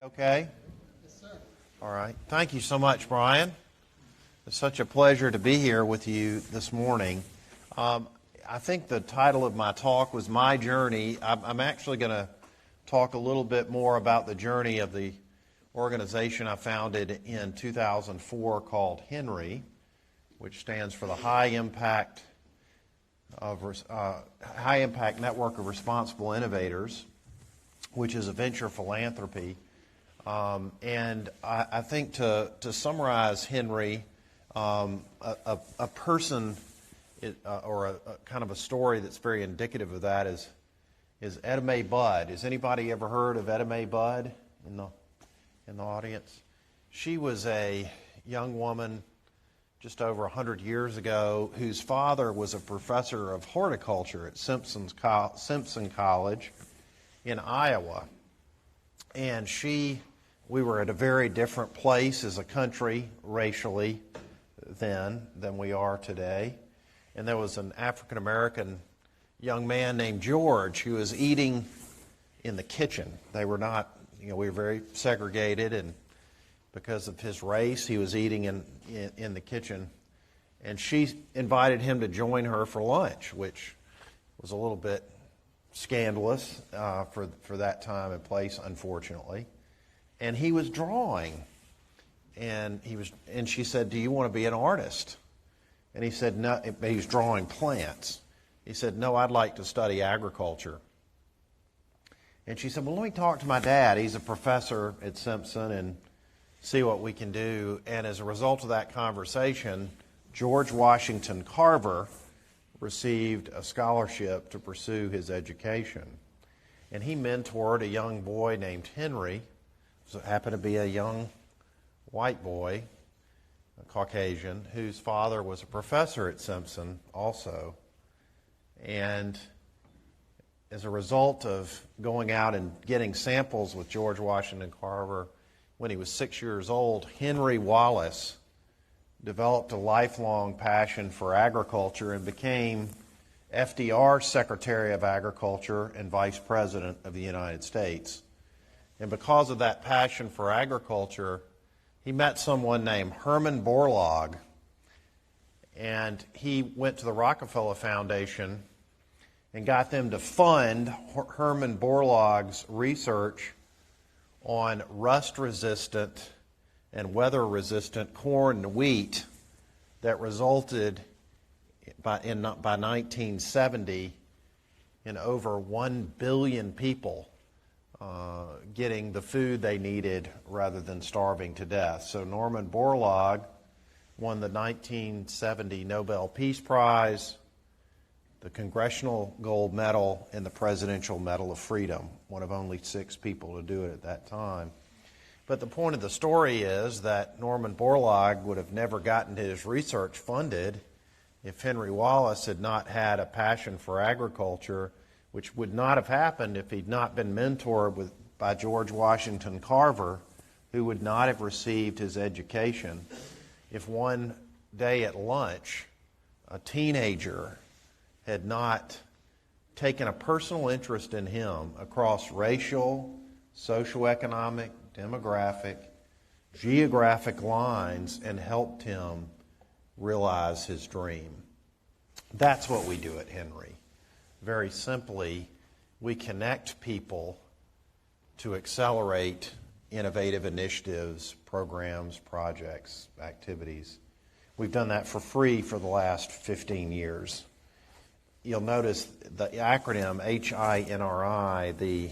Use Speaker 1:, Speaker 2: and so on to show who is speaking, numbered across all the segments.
Speaker 1: Okay? All right. Thank you so much, Brian. It's such a pleasure to be here with you this morning. I think the title of my talk was My Journey. I'm actually going to talk a little bit more about the journey of the organization I founded in 2004 called Henry, which stands for the High Impact Network of Responsible Innovators, which is a venture philanthropy. And I think to summarize Henry, a person or a kind of a story that's very indicative of that is Etta Mae Budd. Has anybody ever heard of Etta Mae Budd in the audience? She was a young woman just over 100 years ago whose father was a professor of horticulture at Simpson College in Iowa. And we were at a very different place as a country racially then than we are today. And there was an African American young man named George who was eating in the kitchen. They were not, we were very segregated, and because of his race, he was eating in the kitchen. And she invited him to join her for lunch, which was a little bit scandalous for that time and place, unfortunately. And he was drawing, and she said, "Do you want to be an artist?" And he said, "No." He was drawing plants. He said, "No, I'd like to study agriculture." And she said, "Well, let me talk to my dad. He's a professor at Simpson, and see what we can do." And as a result of that conversation, George Washington Carver received a scholarship to pursue his education. And he mentored a young boy named Henry, who happened to be a young white boy, a Caucasian, whose father was a professor at Simpson also. And as a result of going out and getting samples with George Washington Carver, when he was 6 years old, Henry Wallace developed a lifelong passion for agriculture and became FDR's Secretary of Agriculture and Vice President of the United States. And because of that passion for agriculture, he met someone named Herman Borlaug, and he went to the Rockefeller Foundation and got them to fund Herman Borlaug's research on rust-resistant and weather-resistant corn and wheat that resulted by 1970 in over 1 billion people getting the food they needed rather than starving to death. So Norman Borlaug won the 1970 Nobel Peace Prize, the Congressional Gold Medal, and the Presidential Medal of Freedom, one of only 6 people to do it at that time. But the point of the story is that Norman Borlaug would have never gotten his research funded if Henry Wallace had not had a passion for agriculture, which would not have happened if he'd not been mentored by George Washington Carver, who would not have received his education if one day at lunch a teenager had not taken a personal interest in him across racial, socioeconomic, demographic, geographic lines and helped him realize his dream. That's what we do at Henry. Very simply, we connect people to accelerate innovative initiatives, programs, projects, activities. We've done that for free for the last 15 years. You'll notice the acronym HINRI, the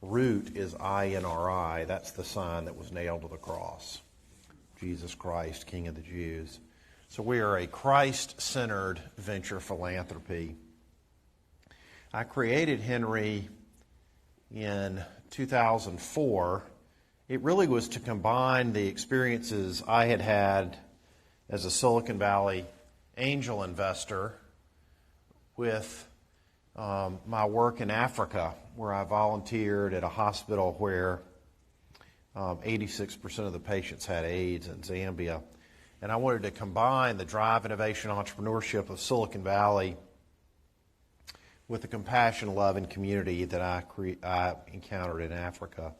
Speaker 1: root is INRI. That's the sign that was nailed to the cross. Jesus Christ, King of the Jews. So we are a Christ-centered venture philanthropy. I created Henry in 2004. It really was to combine the experiences I had had as a Silicon Valley angel investor with my work in Africa, where I volunteered at a hospital where 86% of the patients had AIDS in Zambia. And I wanted to combine the drive, innovation, entrepreneurship of Silicon Valley with the compassion, love, and community that I encountered in Africa.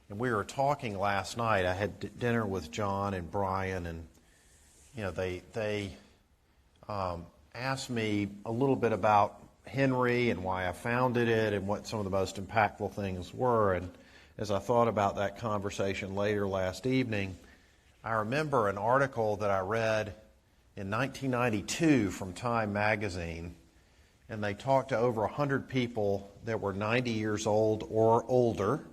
Speaker 1: And we were talking last night. I had dinner with John and Brian, and they asked me a little bit about Henry and why I founded it and what some of the most impactful things were. And as I thought about that conversation later last evening, I remember an article that I read in 1992 from Time magazine, and they talked to over 100 people that were 90 years old or older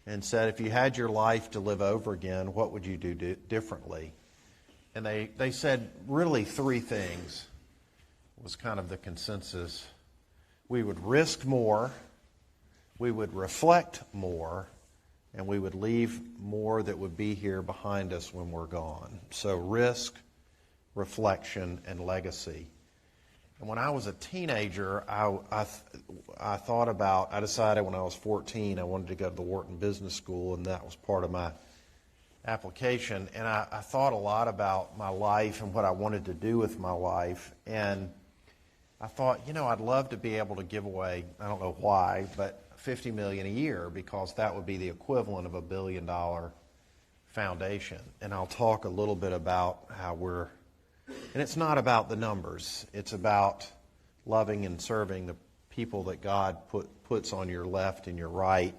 Speaker 1: and said, if you had your life to live over again, what would you do differently? And they said really three things was kind of the consensus. We would risk more, we would reflect more, and we would leave more that would be here behind us when we're gone. So risk, reflection, and legacy. And when I was a teenager, I decided when I was 14 I wanted to go to the Wharton Business School, and that was part of my application. And I thought a lot about my life and what I wanted to do with my life. And I thought, I'd love to be able to give away, I don't know why, but $50 million a year, because that would be the equivalent of $1 billion foundation. And I'll talk a little bit about how and it's not about the numbers. It's about loving and serving the people that God puts on your left and your right.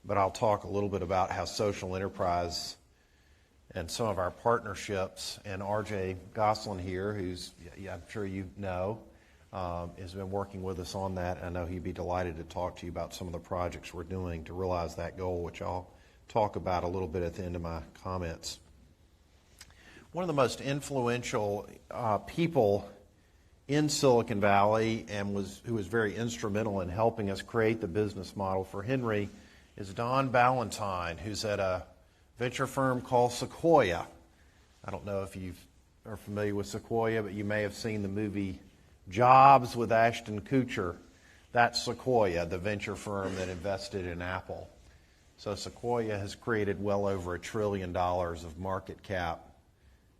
Speaker 1: But I'll talk a little bit about how social enterprise and some of our partnerships, and R.J. Goslin here, who's, I'm sure you know, has been working with us on that. I know he'd be delighted to talk to you about some of the projects we're doing to realize that goal, which I'll talk about a little bit at the end of my comments. One of the most influential people in Silicon Valley who was very instrumental in helping us create the business model for Henry is Don Ballantyne, who's at a venture firm called Sequoia. I don't know if you are familiar with Sequoia, but you may have seen the movie Jobs with Ashton Kutcher. That's Sequoia, the venture firm that invested in Apple. So Sequoia has created well over $1 trillion of market cap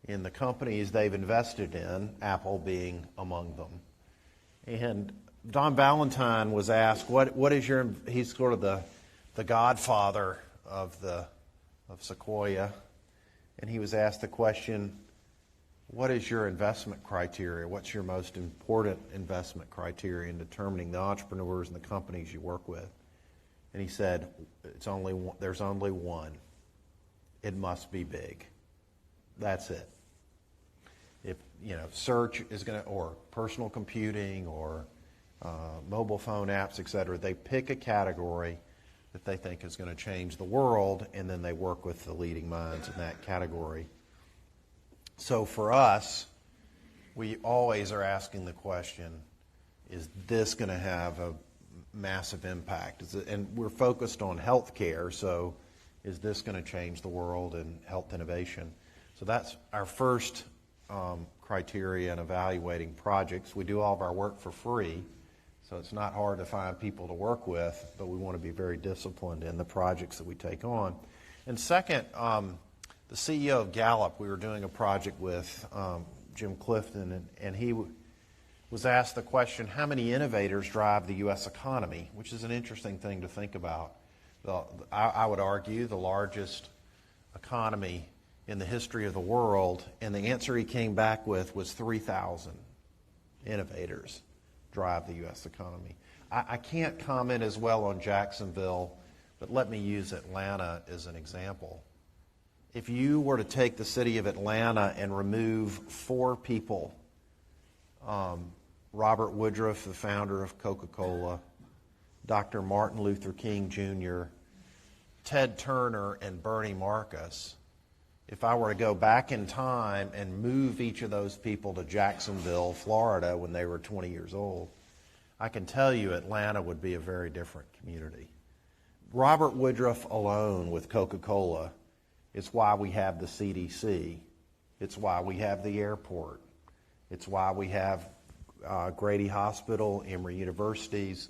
Speaker 1: in the companies they've invested in, Apple being among them. And Don Ballantyne was asked, he's sort of the godfather of Sequoia, and he was asked the question, what is your investment criteria? What's your most important investment criteria in determining the entrepreneurs and the companies you work with? And he said, there's only one. It must be big. That's it. If search is going to, or personal computing, or mobile phone apps, etc., they pick a category that they think is going to change the world, and then they work with the leading minds in that category. So for us, we always are asking the question, is this going to have a massive impact? And we're focused on healthcare, so is this going to change the world and health innovation? So that's our first criteria in evaluating projects. We do all of our work for free, so it's not hard to find people to work with, but we want to be very disciplined in the projects that we take on. And second, the CEO of Gallup, we were doing a project with Jim Clifton, and he was asked the question, how many innovators drive the U.S. economy, which is an interesting thing to think about. I would argue the largest economy in the history of the world, and the answer he came back with was 3,000 innovators drive the U.S. economy. I can't comment as well on Jacksonville, but let me use Atlanta as an example. If you were to take the city of Atlanta and remove 4 people, Robert Woodruff, the founder of Coca-Cola, Dr. Martin Luther King Jr., Ted Turner, and Bernie Marcus, if I were to go back in time and move each of those people to Jacksonville, Florida, when they were 20 years old, I can tell you Atlanta would be a very different community. Robert Woodruff alone with Coca-Cola is why we have the CDC. It's why we have the airport. It's why we have Grady Hospital, Emory University's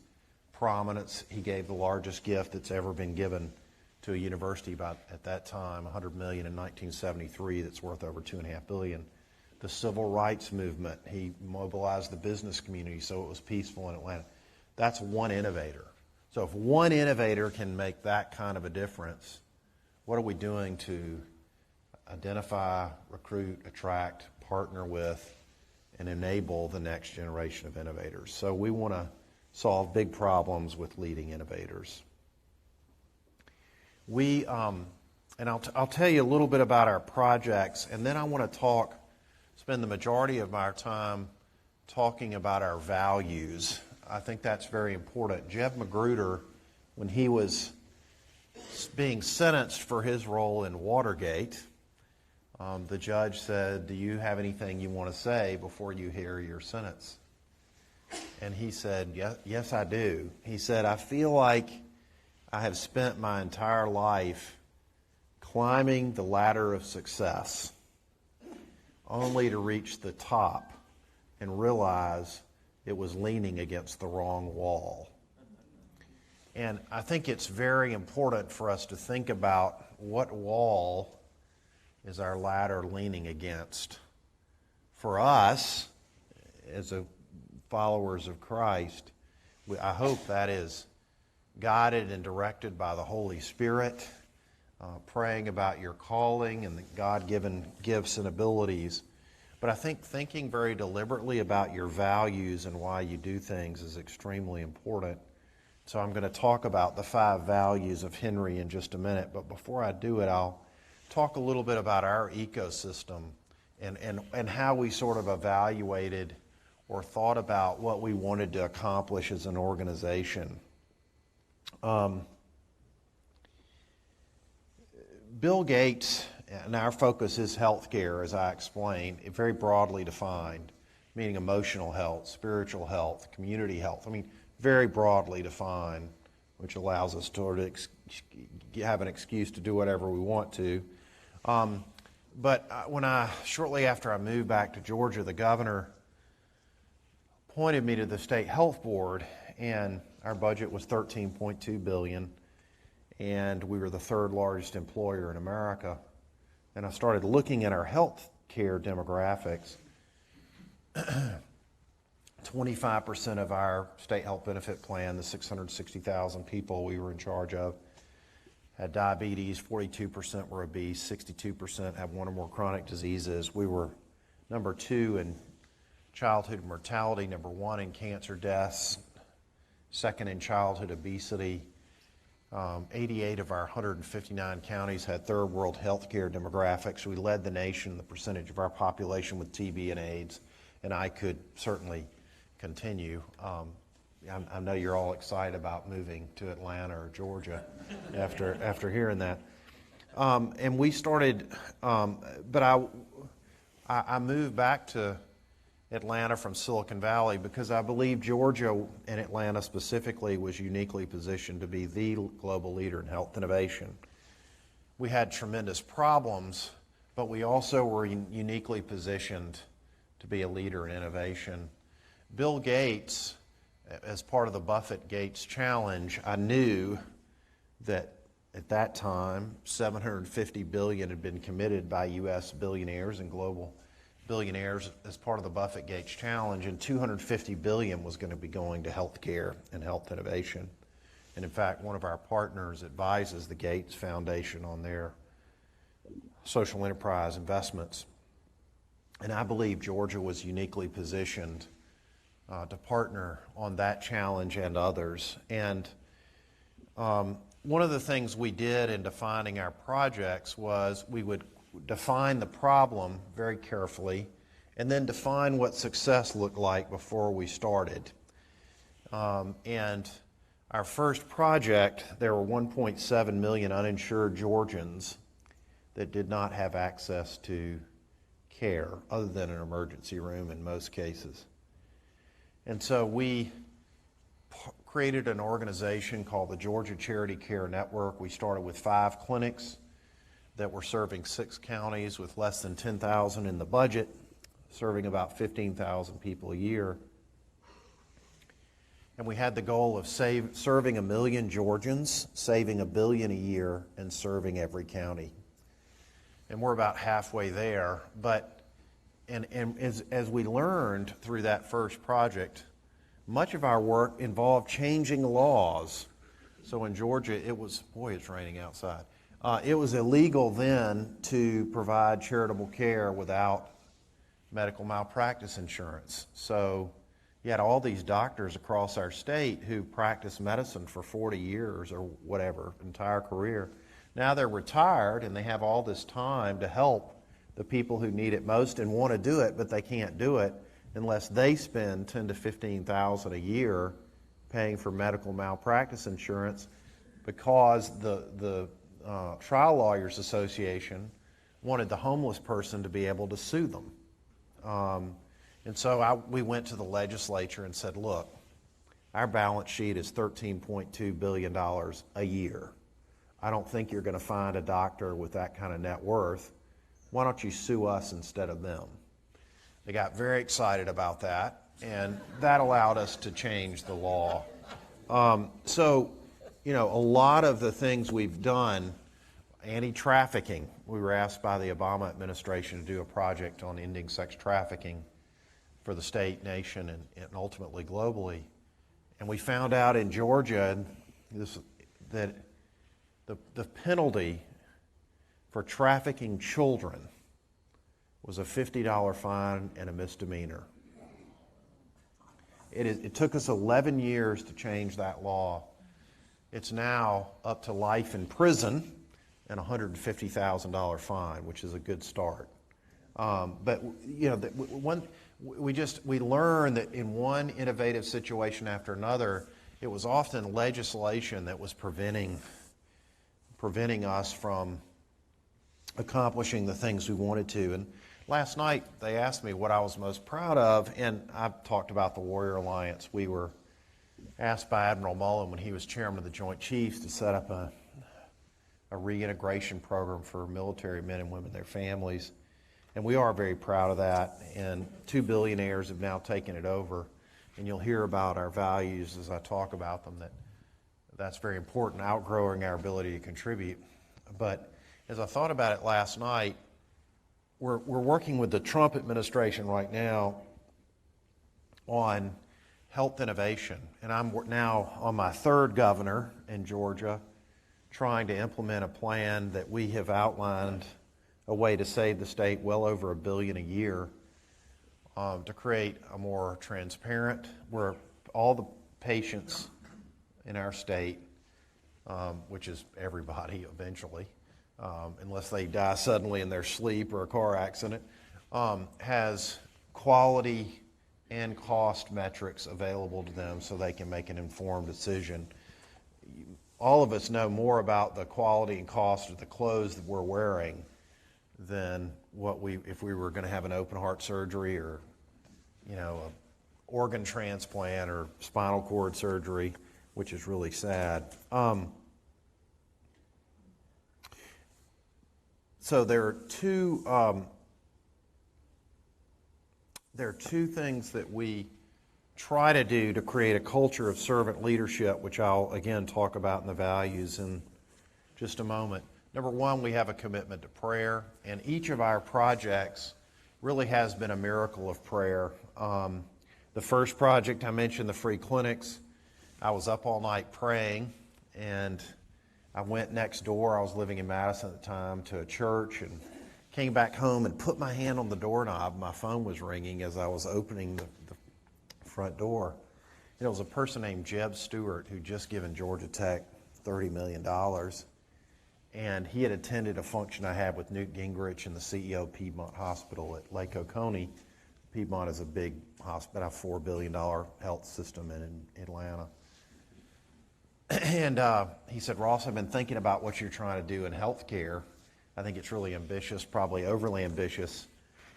Speaker 1: prominence. He gave the largest gift that's ever been given to a university at that time, $100 million in 1973, that's worth over $2.5 billion. The civil rights movement, he mobilized the business community so it was peaceful in Atlanta. That's one innovator. So if one innovator can make that kind of a difference, what are we doing to identify, recruit, attract, partner with, and enable the next generation of innovators? So we want to solve big problems with leading innovators. And I'll tell you a little bit about our projects, and then I want to spend the majority of our time talking about our values. I think that's very important. Jeb Magruder, when he was being sentenced for his role in Watergate, the judge said, "Do you have anything you want to say before you hear your sentence?" And he said, yes, I do. He said, "I feel like I have spent my entire life climbing the ladder of success only to reach the top and realize it was leaning against the wrong wall." And I think it's very important for us to think about what wall is our ladder leaning against. For us, as followers of Christ, I hope that is guided and directed by the Holy Spirit, praying about your calling and the God-given gifts and abilities. But I think thinking very deliberately about your values and why you do things is extremely important. So I'm going to talk about the 5 values of Henry in just a minute. But before I do it, I'll talk a little bit about our ecosystem and how we sort of evaluated or thought about what we wanted to accomplish as an organization. Bill Gates, and our focus is healthcare, as I explained, very broadly defined, meaning emotional health, spiritual health, community health. I mean, very broadly defined, which allows us to have an excuse to do whatever we want to. But shortly after I moved back to Georgia, the governor appointed me to the state health board, and our budget was $13.2 billion, and we were the 3rd largest employer in America. And I started looking at our health care demographics. 25% of our state health benefit plan, the 660,000 people we were in charge of, had diabetes, 42% were obese, 62% had one or more chronic diseases. We were number 2 in childhood mortality, number 1 in cancer deaths, 2nd in childhood obesity. 88 of our 159 counties had 3rd world healthcare demographics. We led the nation in the percentage of our population with TB and AIDS, and I could certainly continue. I know you're all excited about moving to Atlanta or Georgia after hearing that. And we started, but I moved back to Atlanta from Silicon Valley because I believe Georgia and Atlanta specifically was uniquely positioned to be the global leader in health innovation. We had tremendous problems, but we also were uniquely positioned to be a leader in innovation. Bill Gates, as part of the Buffett-Gates challenge, I knew that at that time, $750 billion had been committed by U.S. billionaires and global billionaires as part of the Buffett-Gates challenge, and $250 billion was going to be going to healthcare and health innovation. And in fact, one of our partners advises the Gates Foundation on their social enterprise investments. And I believe Georgia was uniquely positioned to partner on that challenge and others. And one of the things we did in defining our projects was we would define the problem very carefully and then define what success looked like before we started. And our first project, there were 1.7 million uninsured Georgians that did not have access to care other than an emergency room in most cases. And so we created an organization called the Georgia Charity Care Network. We started with 5 clinics that were serving 6 counties with less than 10,000 in the budget, serving about 15,000 people a year. And we had the goal of serving 1 million Georgians, saving $1 billion a year, and serving every county. And we're about halfway there. But as we learned through that first project, much of our work involved changing laws So in Georgia, it was, boy, it's raining outside. It was illegal then to provide charitable care without medical malpractice insurance. So you had all these doctors across our state who practiced medicine for 40 years or whatever, entire career. Now they're retired and they have all this time to help the people who need it most and want to do it, but they can't do it unless they spend $10,000 to $15,000 a year paying for medical malpractice insurance, because the Trial Lawyers Association wanted the homeless person to be able to sue them. And so we went to the legislature and said, look, our balance sheet is $13.2 billion a year. I don't think you're going to find a doctor with that kind of net worth. Why don't you sue us instead of them? They got very excited about that, and that allowed us to change the law. So, you know, a lot of the things we've done, anti-trafficking, we were asked by the Obama administration to do a project on ending sex trafficking for the state, nation, and ultimately globally. And we found out in Georgia that the penalty for trafficking children was a $50 fine and a misdemeanor. It took us 11 years to change that law. It's now up to life in prison and a $150,000 fine, which is a good start. But you know, we learned that in one innovative situation after another, it was often legislation that was preventing us from accomplishing the things we wanted to. And last night they asked me what I was most proud of, and I talked about the Warrior Alliance. We were asked by Admiral Mullen when he was chairman of the Joint Chiefs to set up a reintegration program for military men and women and their families. And we are very proud of that, and 2 billionaires have now taken it over. And you'll hear about our values as I talk about them, that's very important, outgrowing our ability to contribute. But as I thought about it last night, we're working with the Trump administration right now on health innovation. And I'm now on my third governor in Georgia, trying to implement a plan that we have outlined, a way to save the state well over $1 billion a year, to create a more transparent, where all the patients in our state, which is everybody eventually, unless they die suddenly in their sleep or a car accident, has quality and cost metrics available to them so they can make an informed decision. All of us know more about the quality and cost of the clothes that we're wearing than if we were going to have an open heart surgery or, you know, an organ transplant or spinal cord surgery, which is really sad. So there are two things that we try to do to create a culture of servant leadership, which I'll again talk about in the values in just a moment. Number one, we have a commitment to prayer, and each of our projects really has been a miracle of prayer. The first project I mentioned, the free clinics, I was up all night praying, and I went next door. I was living in Madison at the time, to a church, and came back home and put my hand on the doorknob. My phone was ringing as I was opening the front door. And it was a person named Jeb Stewart who'd just given Georgia Tech $30 million. And he had attended a function I had with Newt Gingrich and the CEO of Piedmont Hospital at Lake Oconee. Piedmont is a big hospital, a $4 billion health system in Atlanta. And he said, Ross, I've been thinking about what you're trying to do in healthcare. I think it's really ambitious, probably overly ambitious.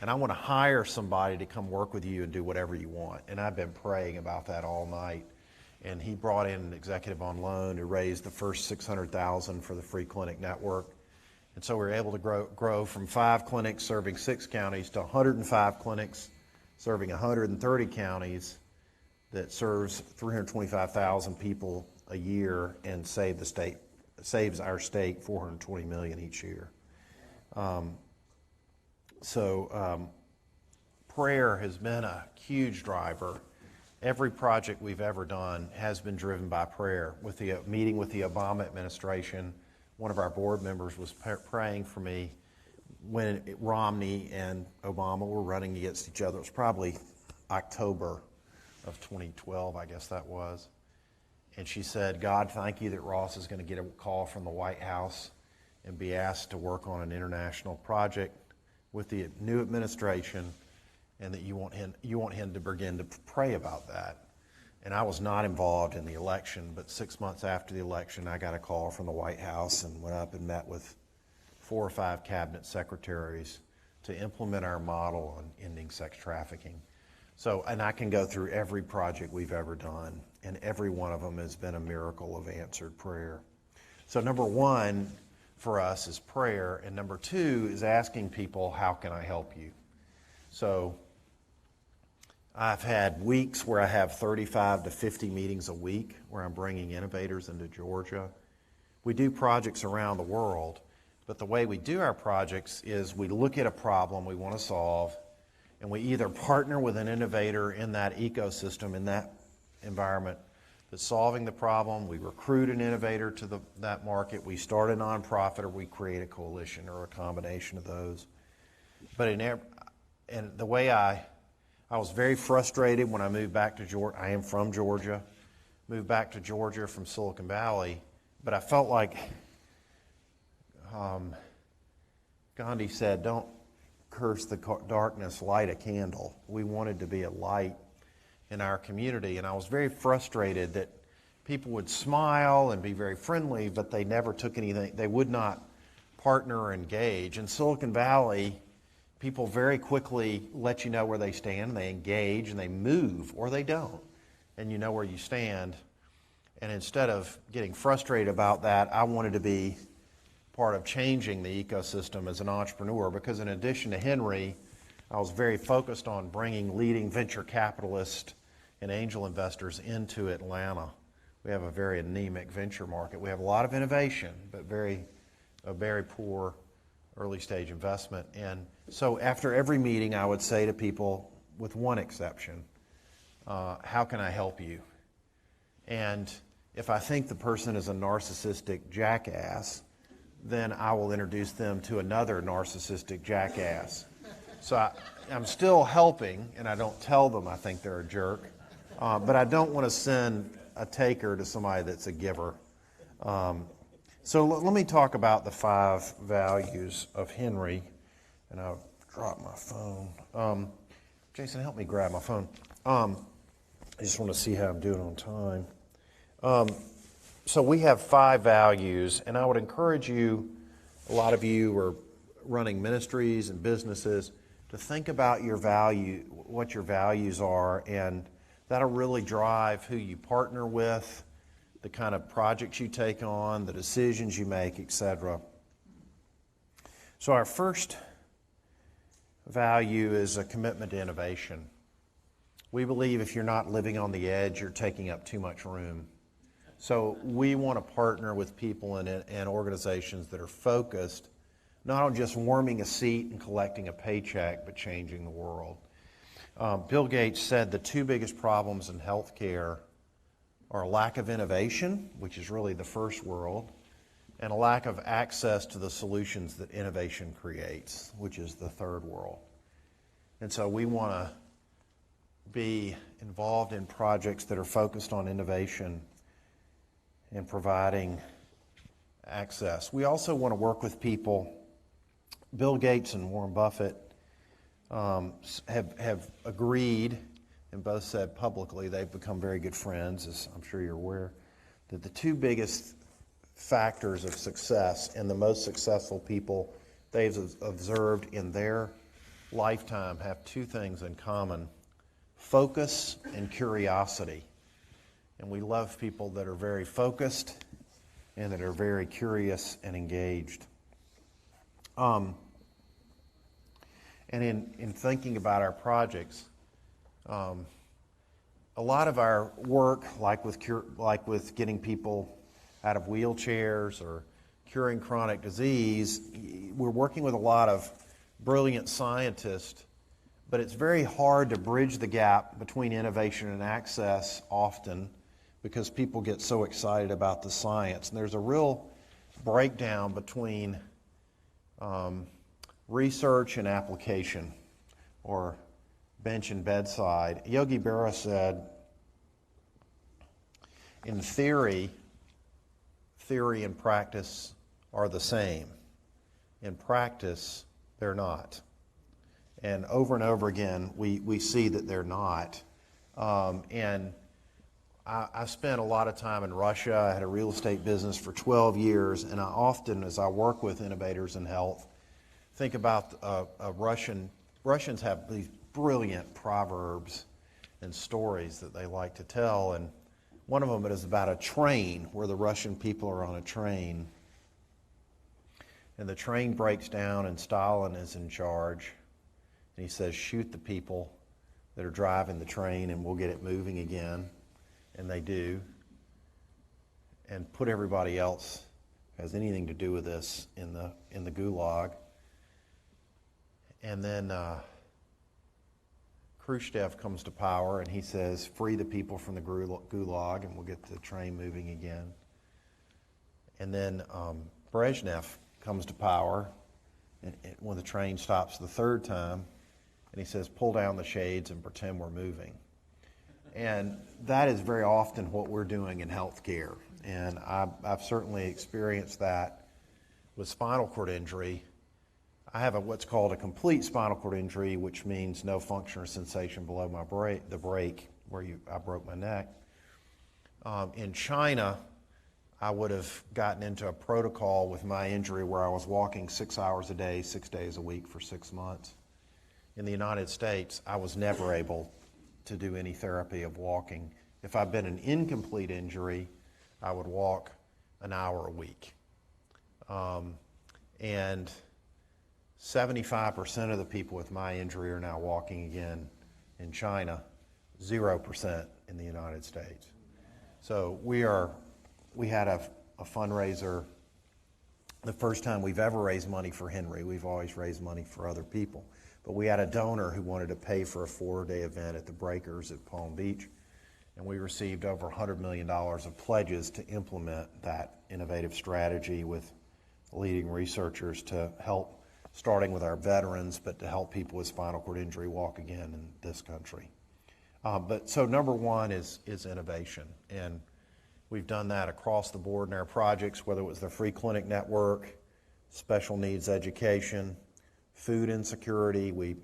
Speaker 1: And I want to hire somebody to come work with you and do whatever you want. And I've been praying about that all night. And he brought in an executive on loan who raised the first $600,000 for the free clinic network. And so we were able to grow from 5 clinics serving 6 counties to 105 clinics serving 130 counties that serves 325,000 people a year and saves our state $420 million each year. So prayer has been a huge driver. every project we've ever done has been driven by prayer. With the meeting with the Obama administration, one of our board members was praying for me when Romney and Obama were running against each other. It was probably October of 2012, I guess that was. And she said, God, thank you that Ross is going to get a call from the White House and be asked to work on an international project with the new administration, and that you want him to begin to pray about that. And I was not involved in the election, but 6 months after the election, I got a call from the White House and went up and met with 4 or 5 cabinet secretaries to implement our model on ending sex trafficking. So, and I can go through every project we've ever done, and every one of them has been a miracle of answered prayer. So number 1 for us is prayer, and number 2 is asking people, how can I help you? So I've had weeks where I have 35 to 50 meetings a week where I'm bringing innovators into Georgia. We do projects around the world, but the way we do our projects is we look at a problem we want to solve, and we either partner with an innovator in that ecosystem, in that environment that's solving the problem, we recruit an innovator to that market, we start a nonprofit, or we create a coalition or a combination of those. But and the way I was very frustrated when I moved back to Georgia. I am from Georgia, moved back to Georgia from Silicon Valley, but I felt like Gandhi said, don't curse the darkness, light a candle. We wanted to be a light in our community, and I was very frustrated that people would smile and be very friendly, but they never took anything. They would not partner or engage. In Silicon Valley, people very quickly let you know where they stand, they engage, and they move, or they don't, and you know where you stand. And instead of getting frustrated about that, I wanted to be part of changing the ecosystem as an entrepreneur, because in addition to Henry, I was very focused on bringing leading venture capitalists and angel investors into Atlanta. We have a very anemic venture market. We have a lot of innovation, but a very poor early stage investment. And so after every meeting, I would say to people, with one exception, how can I help you? And if I think the person is a narcissistic jackass, then I will introduce them to another narcissistic jackass. So I'm still helping, and I don't tell them I think they're a jerk, but I don't want to send a taker to somebody that's a giver. So let me talk about the 5 values of Henry, and I've dropped my phone. Jason, help me grab my phone. I just want to see how I'm doing on time. So we have 5 values, and I would encourage you, a lot of you are running ministries and businesses, to think about your value, what your values are, and that'll really drive who you partner with, the kind of projects you take on, the decisions you make, etc. So our first value is a commitment to innovation. We believe if you're not living on the edge, you're taking up too much room. So we want to partner with people and organizations that are focused not on just warming a seat and collecting a paycheck, but changing the world. Bill Gates said the 2 biggest problems in healthcare are a lack of innovation, which is really the first world, and a lack of access to the solutions that innovation creates, which is the third world. And so we want to be involved in projects that are focused on innovation and providing access. We also want to work with people. Bill Gates and Warren Buffett have agreed, and both said publicly, they've become very good friends, as I'm sure you're aware, that the 2 biggest factors of success and the most successful people they've observed in their lifetime have 2 things in common: focus and curiosity. And we love people that are very focused and that are very curious and engaged. And in thinking about our projects, a lot of our work, like with getting people out of wheelchairs or curing chronic disease, we're working with a lot of brilliant scientists, but it's very hard to bridge the gap between innovation and access often because people get so excited about the science. And there's a real breakdown between research and application, or bench and bedside. Yogi Berra said, in theory and practice are the same. In practice, they're not. And over again, we see that they're not. And I spent a lot of time in Russia. I had a real estate business for 12 years, and I often, as I work with innovators in health, think about Russians have these brilliant proverbs and stories that they like to tell, and one of them is about a train where the Russian people are on a train, and the train breaks down and Stalin is in charge, and he says, shoot the people that are driving the train and we'll get it moving again, and they do, and put everybody else who has anything to do with this in the gulag. And then Khrushchev comes to power and he says, free the people from the gulag and we'll get the train moving again. And then Brezhnev comes to power and when the train stops the third time, and he says, pull down the shades and pretend we're moving. And that is very often what we're doing in healthcare. And I've certainly experienced that with spinal cord injury. I have what's called a complete spinal cord injury, which means no function or sensation below the break where I broke my neck. In China, I would have gotten into a protocol with my injury where I was walking 6 hours a day, 6 days a week for 6 months. In the United States, I was never able to do any therapy of walking. If I'd been an incomplete injury, I would walk an hour a week. And 75% of the people with my injury are now walking again in China, 0% in the United States. So we had a fundraiser, the first time we've ever raised money for Henry. We've always raised money for other people. But we had a donor who wanted to pay for a 4-day event at the Breakers at Palm Beach, and we received over $100 million of pledges to implement that innovative strategy with leading researchers to help, starting with our veterans, but to help people with spinal cord injury walk again in this country. So number one is innovation, and we've done that across the board in our projects, whether it was the Free Clinic Network, special needs education, food insecurity. We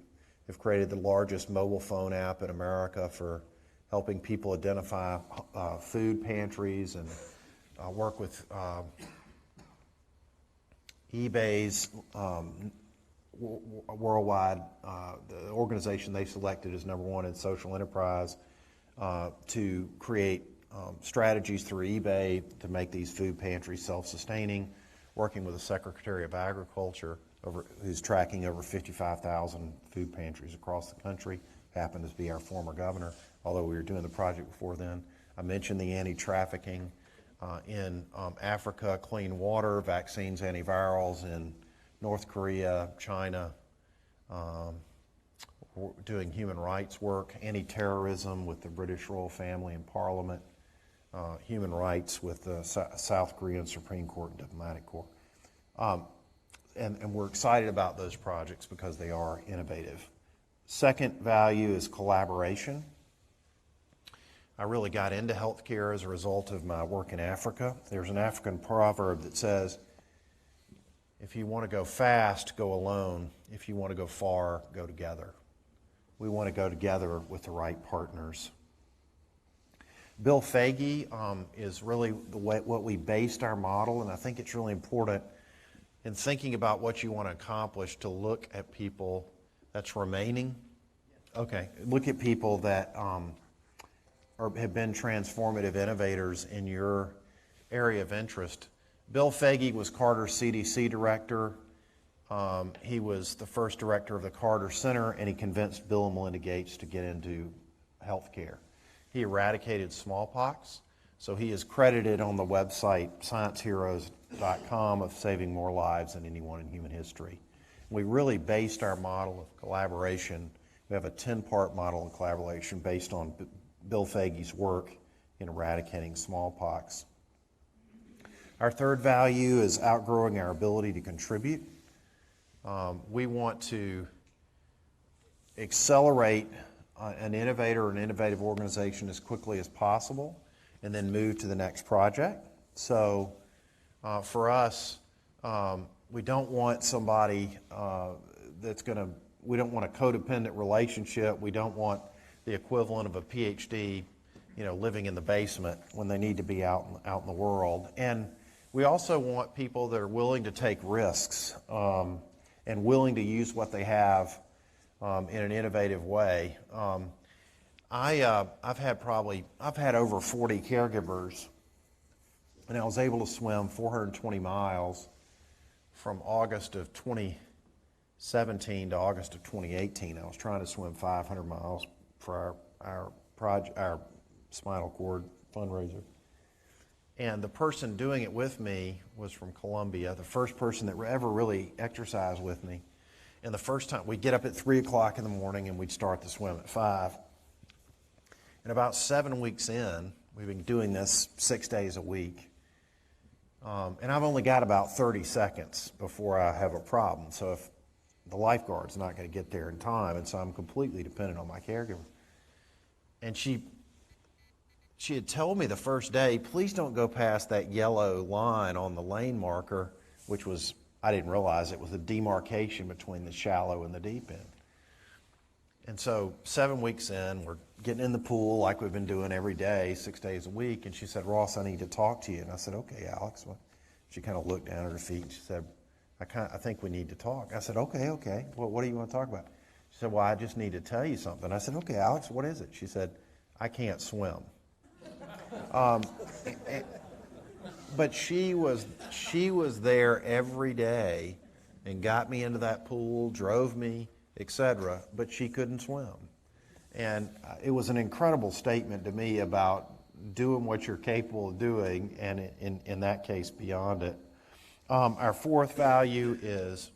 Speaker 1: have created the largest mobile phone app in America for helping people identify food pantries, and work with eBay's worldwide, the organization they selected as number one in social enterprise, to create strategies through eBay to make these food pantries self-sustaining, working with the Secretary of Agriculture who's tracking over 55,000 food pantries across the country, happened to be our former governor, although we were doing the project before then. I mentioned the anti-trafficking in Africa, clean water, vaccines, antivirals in North Korea, China, doing human rights work, anti-terrorism with the British royal family and Parliament, human rights with the South Korean Supreme Court and Diplomatic Corps. And we're excited about those projects because they are innovative. Second value is collaboration. I really got into healthcare as a result of my work in Africa. There's an African proverb that says, if you want to go fast, go alone. If you want to go far, go together. We want to go together with the right partners. Bill Foege is really what we based our model, and I think it's really important in thinking about what you want to accomplish to look at people that's remaining. Okay, look at people that have been transformative innovators in your area of interest. Bill Foege was Carter's CDC director. He was the first director of the Carter Center, and he convinced Bill and Melinda Gates to get into healthcare. He eradicated smallpox, so he is credited on the website scienceheroes.com of saving more lives than anyone in human history. We really based our model of collaboration We have a 10-part model of collaboration based on Bill Foege's work in eradicating smallpox. Our third value is outgrowing our ability to contribute. We want to accelerate an innovator or an innovative organization as quickly as possible and then move to the next project. So for us, we don't want somebody we don't want a codependent relationship. We don't want the equivalent of a PhD, living in the basement when they need to be out in the world. And we also want people that are willing to take risks and willing to use what they have in an innovative way. I've had over 40 caregivers, and I was able to swim 420 miles from August of 2017 to August of 2018. I was trying to swim 500 miles for our spinal cord fundraiser. And the person doing it with me was from Colombia, the first person that ever really exercised with me. And the first time, we'd get up at 3 o'clock in the morning and we'd start the swim at 5. And about 7 weeks in, we've been doing this 6 days a week. And I've only got about 30 seconds before I have a problem. So if the lifeguard's not going to get there in time, and so I'm completely dependent on my caregiver. And she had told me the first day, please don't go past that yellow line on the lane marker, which was, I didn't realize it was a demarcation between the shallow and the deep end. And so 7 weeks in, we're getting in the pool like we've been doing every day, 6 days a week. And she said, Ross, I need to talk to you. And I said, okay, Alex. Well, she kind of looked down at her feet and she said, I think we need to talk. I said, okay. Well, what do you want to talk about? She said, well, I just need to tell you something. I said, okay, Alex, what is it? She said, I can't swim. But she was there every day and got me into that pool, drove me, etc., but she couldn't swim. And it was an incredible statement to me about doing what you're capable of doing, and in that case, beyond it. Our fourth value is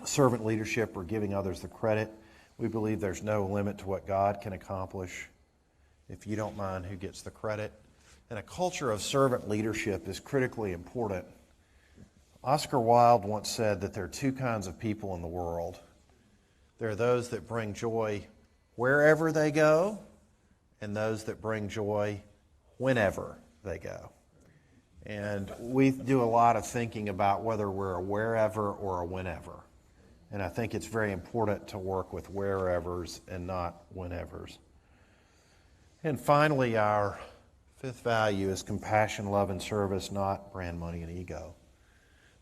Speaker 1: servant leadership, or giving others the credit. We believe there's no limit to what God can accomplish if you don't mind who gets the credit. And a culture of servant leadership is critically important. Oscar Wilde once said that there are two kinds of people in the world. There are those that bring joy wherever they go, and those that bring joy whenever they go. And we do a lot of thinking about whether we're a wherever or a whenever. And I think it's very important to work with wherevers and not whenevers. And finally, our fifth value is compassion, love, and service, not brand, money, and ego.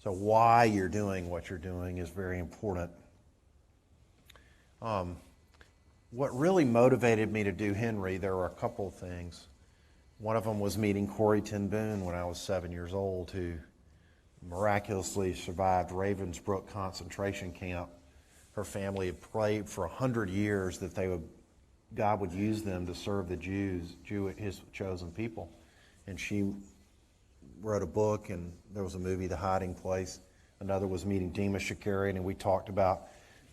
Speaker 1: So why you're doing what you're doing is very important. What really motivated me to do Henry, there were a couple of things. One of them was meeting Corrie ten Boom when I was 7 years old, who miraculously survived Ravensbrück concentration camp. Her family had prayed for 100 years that God would use them to serve the Jews, his chosen people. And she wrote a book, and there was a movie, The Hiding Place. Another was meeting Dima Shakarian, and we talked about.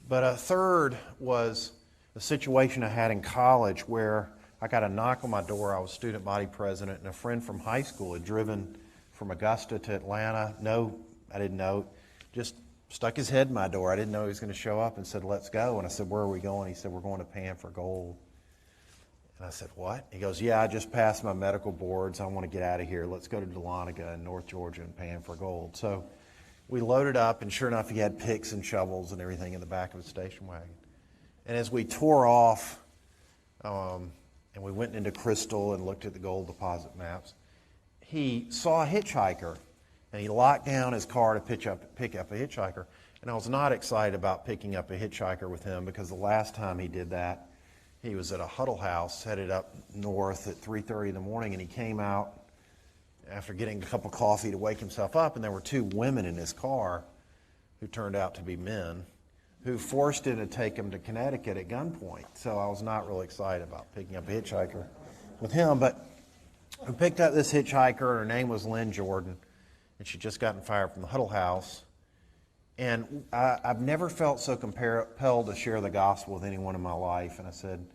Speaker 1: But a third was a situation I had in college where I got a knock on my door. I was student body president, and a friend from high school had driven from Augusta to Atlanta. No, I didn't know. Just stuck his head in my door. I didn't know he was going to show up, and said, let's go. And I said, where are we going? He said, we're going to Pan for Gold. And I said, what? He goes, yeah, I just passed my medical boards. I want to get out of here. Let's go to Dahlonega in North Georgia and Pan for Gold. So we loaded up, and sure enough, he had picks and shovels and everything in the back of his station wagon. And as we tore off, and we went into Crystal and looked at the gold deposit maps, he saw a hitchhiker, and he locked down his car to pick up a hitchhiker. And I was not excited about picking up a hitchhiker with him, because the last time he did that, he was at a huddle house headed up north at 3:30 in the morning, and he came out after getting a cup of coffee to wake himself up, and there were two women in his car who turned out to be men who forced him to take him to Connecticut at gunpoint. So I was not really excited about picking up a hitchhiker with him, but we picked up this hitchhiker. Her name was Lynn Jordan, and she'd just gotten fired from the huddle house. And I've never felt so compelled to share the gospel with anyone in my life. And I said,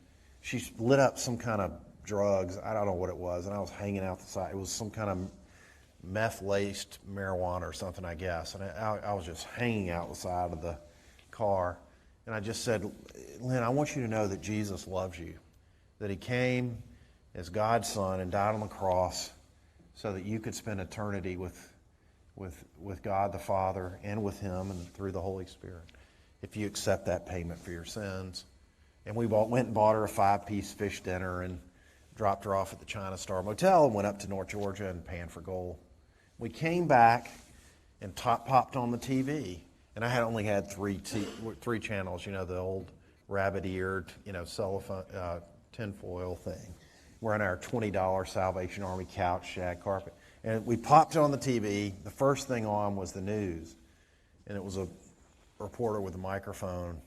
Speaker 1: she lit up some kind of drugs. I don't know what it was. And I was hanging out the side. It was some kind of meth-laced marijuana or something, I guess. And I was just hanging out the side of the car. And I just said, Lynn, I want you to know that Jesus loves you, that he came as God's son and died on the cross so that you could spend eternity with God the Father and with him and through the Holy Spirit if you accept that payment for your sins. And we went and bought her a 5-piece fish dinner and dropped her off at the China Star Motel and went up to North Georgia and panned for gold. We came back and popped on the TV. And I had only had three channels, the old rabbit-eared, cellophane, tinfoil thing. We're on our $20 Salvation Army couch, shag carpet. And we popped on the TV. The first thing on was the news. And it was a reporter with a microphone.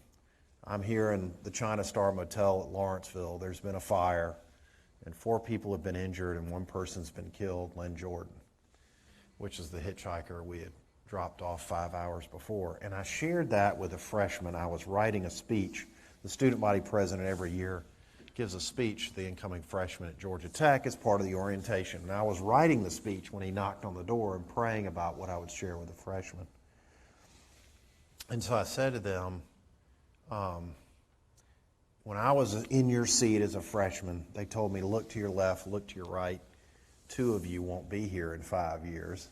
Speaker 1: I'm here in the China Star Motel at Lawrenceville. There's been a fire, and 4 people have been injured, and 1 person's been killed, Lynn Jordan, which is the hitchhiker we had dropped off 5 hours before. And I shared that with a freshman. I was writing a speech. The student body president every year gives a speech to the incoming freshman at Georgia Tech as part of the orientation. And I was writing the speech when he knocked on the door and praying about what I would share with the freshmen. And so I said to them, when I was in your seat as a freshman, they told me, look to your left, look to your right. 2 of you won't be here in 5 years.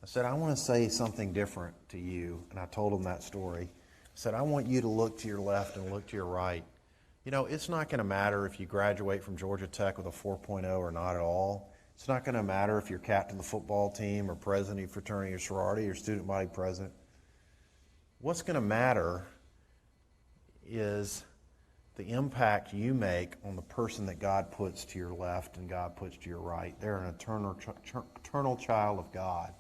Speaker 1: I said, I want to say something different to you. And I told them that story. I said, I want you to look to your left and look to your right. It's not going to matter if you graduate from Georgia Tech with a 4.0 or not at all. It's not going to matter if you're captain of the football team or president of your fraternity or sorority or student body president. What's going to matter is the impact you make on the person that God puts to your left and God puts to your right. They're an eternal child of God.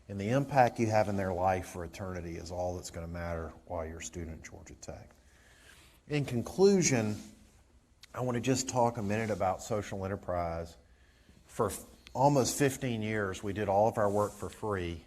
Speaker 1: And the impact you have in their life for eternity is all that's going to matter while you're a student at Georgia Tech. In conclusion, I want to just talk a minute about social enterprise. For almost 15 years, we did all of our work for free,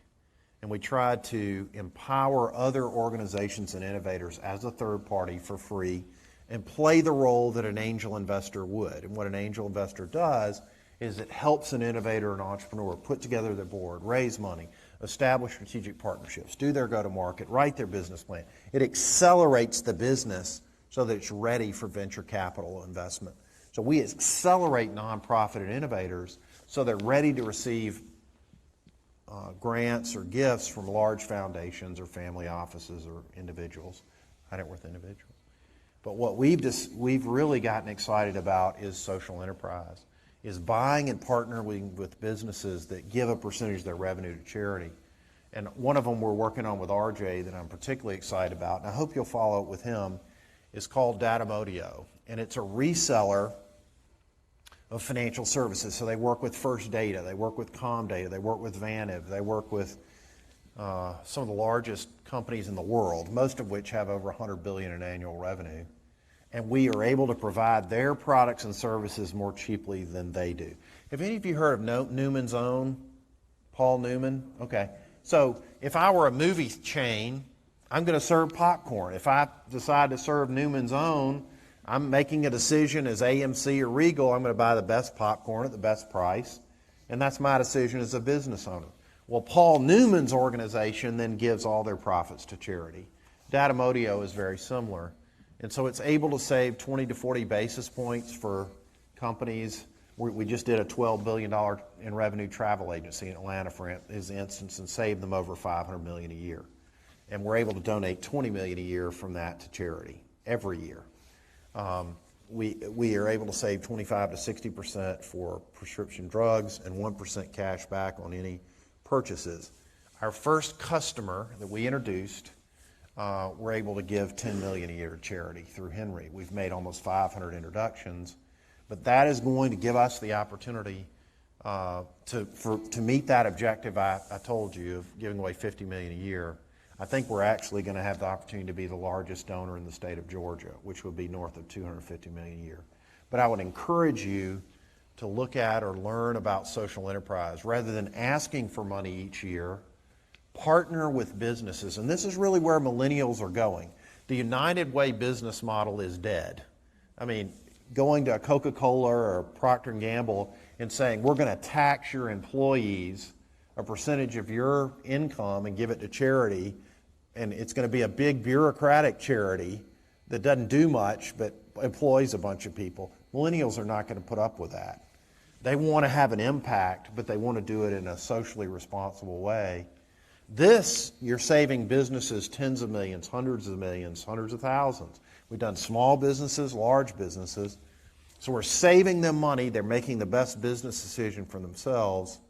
Speaker 1: and we tried to empower other organizations and innovators as a third party for free and play the role that an angel investor would. And what an angel investor does is it helps an innovator, an entrepreneur, put together their board, raise money, establish strategic partnerships, do their go-to-market, write their business plan. It accelerates the business so that it's ready for venture capital investment. So we accelerate nonprofit and innovators so they're ready to receive grants or gifts from large foundations or family offices or individuals, high net worth individuals. But what we've really gotten excited about is social enterprise, is buying and partnering with businesses that give a percentage of their revenue to charity. And one of them we're working on with RJ that I'm particularly excited about, and I hope you'll follow up with him, is called Datamodio. And it's a reseller of financial services. So they work with First Data, they work with Comdata, they work with Vantiv, they work with some of the largest companies in the world, most of which have over $100 billion in annual revenue. And we are able to provide their products and services more cheaply than they do. Have any of you heard of Newman's Own? Paul Newman? Okay. So if I were a movie chain, I'm going to serve popcorn. If I decide to serve Newman's Own, I'm making a decision as AMC or Regal, I'm going to buy the best popcorn at the best price. And that's my decision as a business owner. Well, Paul Newman's organization then gives all their profits to charity. Datamodio is very similar. And so it's able to save 20 to 40 basis points for companies. We just did a $12 billion in revenue travel agency in Atlanta, for his instance, and saved them over $500 million a year. And we're able to donate $20 million a year from that to charity every year. We are able to save 25 to 60% for prescription drugs and 1% cash back on any purchases. Our first customer that we introduced, we're able to give $10 million a year to charity through Henry. We've made almost 500 introductions, but that is going to give us the opportunity to meet that objective I told you of giving away $50 million a year. I think we're actually going to have the opportunity to be the largest donor in the state of Georgia, which would be north of $250 million a year. But I would encourage you to look at or learn about social enterprise. Rather than asking for money each year, partner with businesses. And this is really where millennials are going. The United Way business model is dead. I mean, going to a Coca-Cola or Procter & Gamble and saying, we're going to tax your employees a percentage of your income and give it to charity, and it's going to be a big bureaucratic charity that doesn't do much but employs a bunch of people. Millennials are not going to put up with that. They want to have an impact, but they want to do it in a socially responsible way. This, you're saving businesses tens of millions, hundreds of millions, hundreds of thousands. We've done small businesses, large businesses. So we're saving them money. They're making the best business decision for themselves,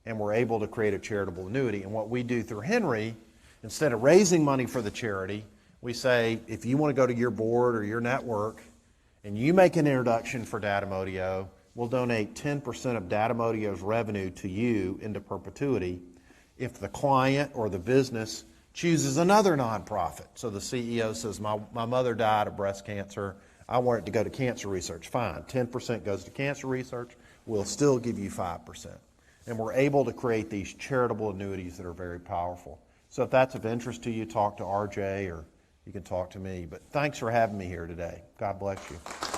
Speaker 1: and we're able to create a charitable annuity. And what we do through Henry, instead of raising money for the charity, we say, if you want to go to your board or your network and you make an introduction for Datamodio, we'll donate 10% of Datamodio's revenue to you into perpetuity if the client or the business chooses another nonprofit. So the CEO says, my mother died of breast cancer. I want it to go to cancer research. Fine, 10% goes to cancer research. We'll still give you 5%. And we're able to create these charitable annuities that are very powerful. So if that's of interest to you, talk to RJ or you can talk to me. But thanks for having me here today. God bless you.